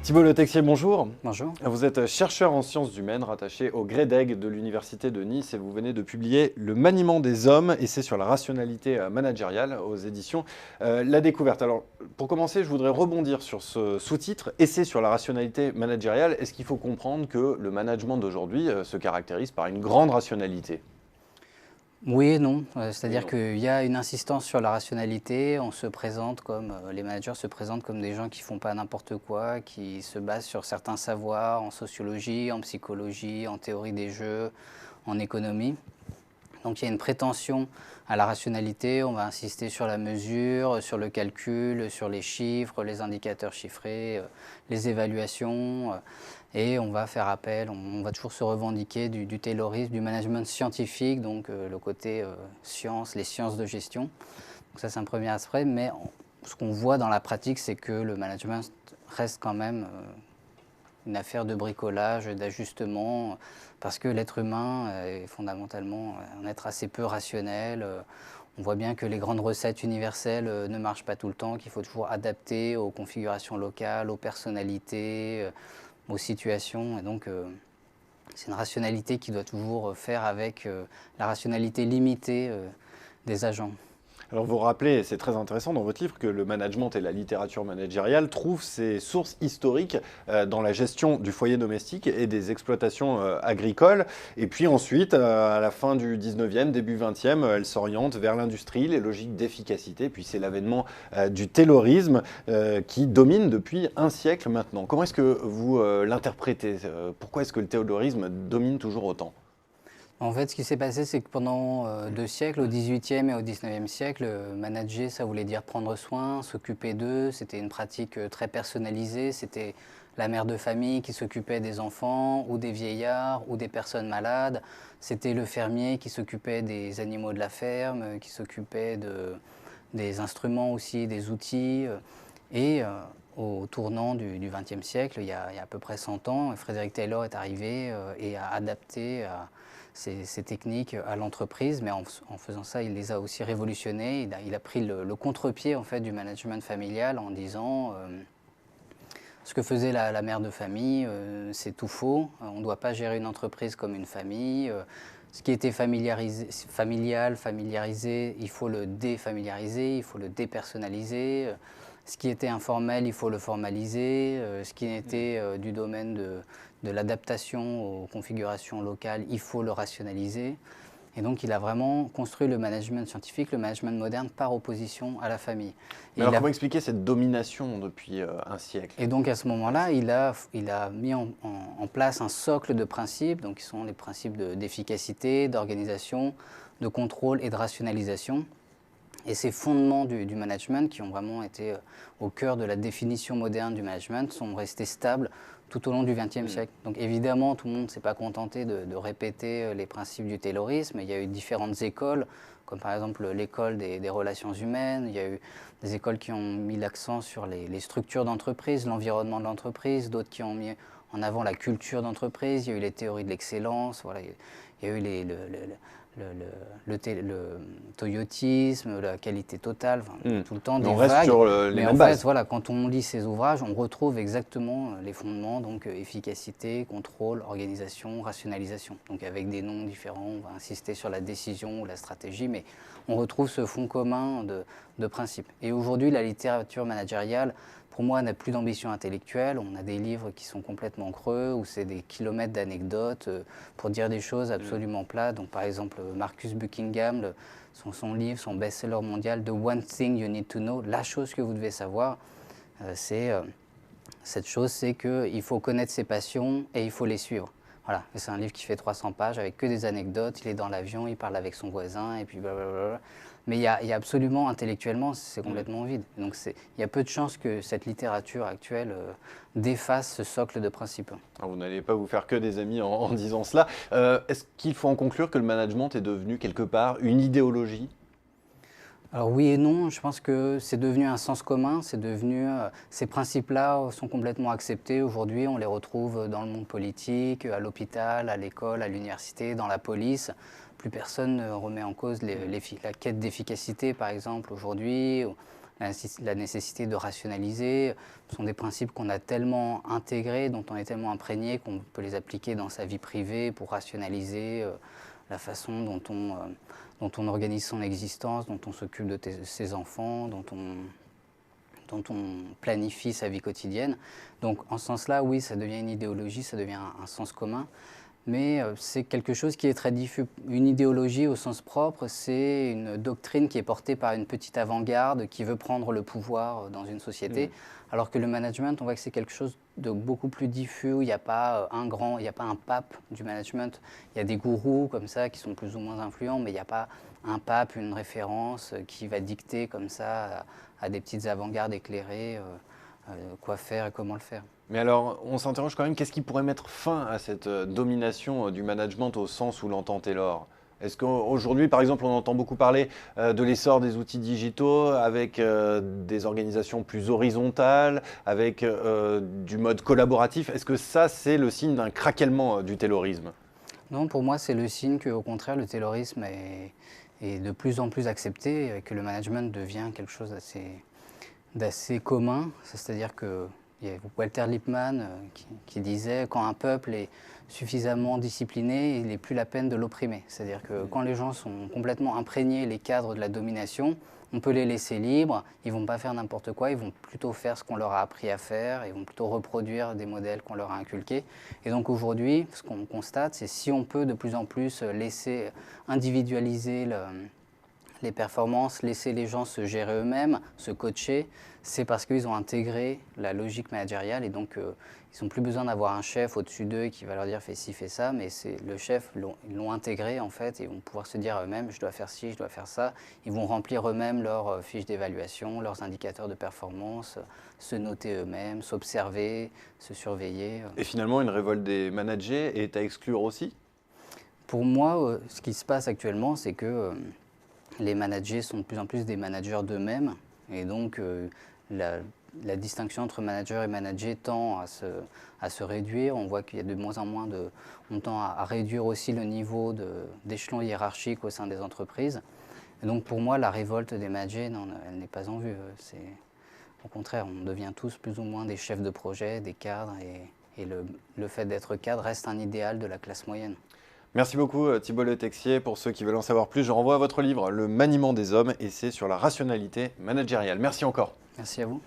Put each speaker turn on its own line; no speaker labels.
Thibault Le Texier, bonjour.
Bonjour.
Vous êtes chercheur en sciences humaines rattaché au GREDEG de l'Université de Nice et vous venez de publier Le maniement des hommes et c'est sur la rationalité managériale aux éditions La Découverte. Alors pour commencer, je voudrais rebondir sur ce sous-titre Essai sur la rationalité managériale. Est-ce qu'il faut comprendre que le management d'aujourd'hui se caractérise par une grande rationalité ?
Oui et non, c'est-à-dire
non.
qu'il y a une insistance sur la rationalité, on se présente comme, les managers se présentent comme des gens qui font pas n'importe quoi, qui se basent sur certains savoirs en sociologie, en psychologie, en théorie des jeux, en économie. Donc il y a une prétention à la rationalité, on va insister sur la mesure, sur le calcul, sur les chiffres, les indicateurs chiffrés, les évaluations, et on va faire appel, on va toujours se revendiquer du taylorisme, du management scientifique, donc le côté science, les sciences de gestion. Donc ça c'est un premier aspect, mais ce qu'on voit dans la pratique, c'est que le management reste quand même une affaire de bricolage, d'ajustement, parce que l'être humain est fondamentalement un être assez peu rationnel. On voit bien que les grandes recettes universelles ne marchent pas tout le temps, qu'il faut toujours adapter aux configurations locales, aux personnalités, aux situations. Et donc, c'est une rationalité qui doit toujours faire avec la rationalité limitée des agents.
Alors vous rappelez, et c'est très intéressant dans votre livre, que le management et la littérature managériale trouvent ses sources historiques dans la gestion du foyer domestique et des exploitations agricoles. Et puis ensuite, à la fin du 19e, début 20e, elle s'oriente vers l'industrie, les logiques d'efficacité. Puis c'est l'avènement du taylorisme qui domine depuis un siècle maintenant. Comment est-ce que vous l'interprétez Pourquoi est-ce que le taylorisme domine toujours autant ?
En fait, ce qui s'est passé, c'est que pendant 2 siècles, au XVIIIe et au XIXe siècle, manager, ça voulait dire prendre soin, s'occuper d'eux. C'était une pratique très personnalisée. C'était la mère de famille qui s'occupait des enfants ou des vieillards ou des personnes malades. C'était le fermier qui s'occupait des animaux de la ferme, qui s'occupait des instruments aussi, des outils. Et au tournant du XXe siècle, il y a à peu près 100 ans, Frédéric Taylor est arrivé et a adapté ces techniques à l'entreprise, mais en faisant ça, il les a aussi révolutionnées. Il a pris le contre-pied en fait, du management familial en disant ce que faisait la mère de famille, c'est tout faux. On ne doit pas gérer une entreprise comme une famille. Ce qui était familiarisé, il faut le défamiliariser, il faut le dépersonnaliser. Ce qui était informel, il faut le formaliser. Ce qui était du domaine de l'adaptation aux configurations locales, il faut le rationaliser. Et donc, il a vraiment construit le management scientifique, le management moderne, par opposition à la famille.
Mais alors comment expliquer cette domination depuis un siècle ?
Et donc, à ce moment-là, il a mis en place un socle de principes, donc qui sont les principes d'efficacité, d'organisation, de contrôle et de rationalisation. Et ces fondements du management, qui ont vraiment été au cœur de la définition moderne du management, sont restés stables tout au long du XXe siècle. Donc évidemment, tout le monde ne s'est pas contenté de répéter les principes du taylorisme. Il y a eu différentes écoles, comme par exemple l'école des relations humaines. Il y a eu des écoles qui ont mis l'accent sur les structures d'entreprise, l'environnement de l'entreprise, d'autres qui ont mis en avant la culture d'entreprise. Il y a eu les théories de l'excellence. Voilà. Il y a eu le toyotisme, la qualité totale, tout le temps des
on reste
vagues.
sur les
Mais
mêmes
en
bases.
fait, voilà, quand on lit ces ouvrages, on retrouve exactement les fondements, donc efficacité, contrôle, organisation, rationalisation. Donc avec des noms différents, on va insister sur la décision ou la stratégie, mais on retrouve ce fond commun de principes. Et aujourd'hui, la littérature managériale, pour moi, n'a plus d'ambition intellectuelle. On a des livres qui sont complètement creux, où c'est des kilomètres d'anecdotes pour dire des choses absolument plates. Donc, par exemple, Marcus Buckingham, son livre, son best-seller mondial, The One Thing You Need to Know, la chose que vous devez savoir, cette chose, c'est qu'il faut connaître ses passions et il faut les suivre. Voilà, c'est un livre qui fait 300 pages avec que des anecdotes. Il est dans l'avion, il parle avec son voisin et puis blablabla. Mais il y a absolument, intellectuellement, c'est complètement vide. Donc il y a peu de chances que cette littérature actuelle défasse ce socle de principes.
Alors, vous n'allez pas vous faire que des amis en disant cela. Est-ce qu'il faut en conclure que le management est devenu quelque part une idéologie ?
Alors oui et non, je pense que c'est devenu un sens commun, ces principes-là sont complètement acceptés aujourd'hui, on les retrouve dans le monde politique, à l'hôpital, à l'école, à l'université, dans la police. Plus personne ne remet en cause la quête d'efficacité, par exemple, aujourd'hui, la nécessité de rationaliser. Ce sont des principes qu'on a tellement intégrés, dont on est tellement imprégné qu'on peut les appliquer dans sa vie privée pour rationaliser la façon dont on organise son existence, dont on s'occupe de ses enfants, dont on planifie sa vie quotidienne. Donc en ce sens-là, oui, ça devient une idéologie, ça devient un sens commun. Mais c'est quelque chose qui est très diffus. Une idéologie au sens propre, c'est une doctrine qui est portée par une petite avant-garde qui veut prendre le pouvoir dans une société. Alors que le management, on voit que c'est quelque chose de beaucoup plus diffus, où il n'y a pas il n'y a pas un pape du management. Il y a des gourous comme ça qui sont plus ou moins influents, mais il n'y a pas un pape, une référence qui va dicter comme ça à des petites avant-gardes éclairées quoi faire et comment le faire.
Mais alors, on s'interroge quand même, qu'est-ce qui pourrait mettre fin à cette domination du management au sens où l'entend Taylor? Est-ce qu'aujourd'hui, par exemple, on entend beaucoup parler de l'essor des outils digitaux avec des organisations plus horizontales, avec du mode collaboratif? Est-ce que ça, c'est le signe d'un craquellement du taylorisme?
Non, pour moi, c'est le signe qu'au contraire, le taylorisme est de plus en plus accepté et que le management devient quelque chose d'assez commun. C'est-à-dire que il y a Walter Lippmann qui disait quand un peuple est suffisamment discipliné, il n'est plus la peine de l'opprimer. C'est-à-dire que quand les gens sont complètement imprégnés les cadres de la domination, on peut les laisser libres, ils ne vont pas faire n'importe quoi, ils vont plutôt faire ce qu'on leur a appris à faire, ils vont plutôt reproduire des modèles qu'on leur a inculqués. Et donc aujourd'hui, ce qu'on constate, c'est si on peut de plus en plus laisser individualiser les performances, laisser les gens se gérer eux-mêmes, se coacher, c'est parce qu'ils ont intégré la logique managériale et donc ils n'ont plus besoin d'avoir un chef au-dessus d'eux qui va leur dire fais ci, fais ça, mais c'est le chef, ils l'ont intégré en fait et ils vont pouvoir se dire eux-mêmes je dois faire ci, je dois faire ça. Ils vont remplir eux-mêmes leurs fiches d'évaluation, leurs indicateurs de performance, se noter eux-mêmes, s'observer, se surveiller.
Et finalement, une révolte des managers est à exclure aussi?
Pour moi, ce qui se passe actuellement, c'est que les managers sont de plus en plus des managers d'eux-mêmes et donc la distinction entre manager et manager tend à se réduire. On voit qu'il y a de moins en moins on tend à réduire aussi le niveau d'échelon hiérarchique au sein des entreprises. Et donc pour moi, la révolte des managers, non, elle n'est pas en vue. Au contraire, on devient tous plus ou moins des chefs de projet, des cadres et le fait d'être cadre reste un idéal de la classe moyenne.
Merci beaucoup Thibault Le Texier. Pour ceux qui veulent en savoir plus, je renvoie à votre livre Le maniement des hommes et c'est sur la rationalité managériale. Merci encore.
Merci à vous.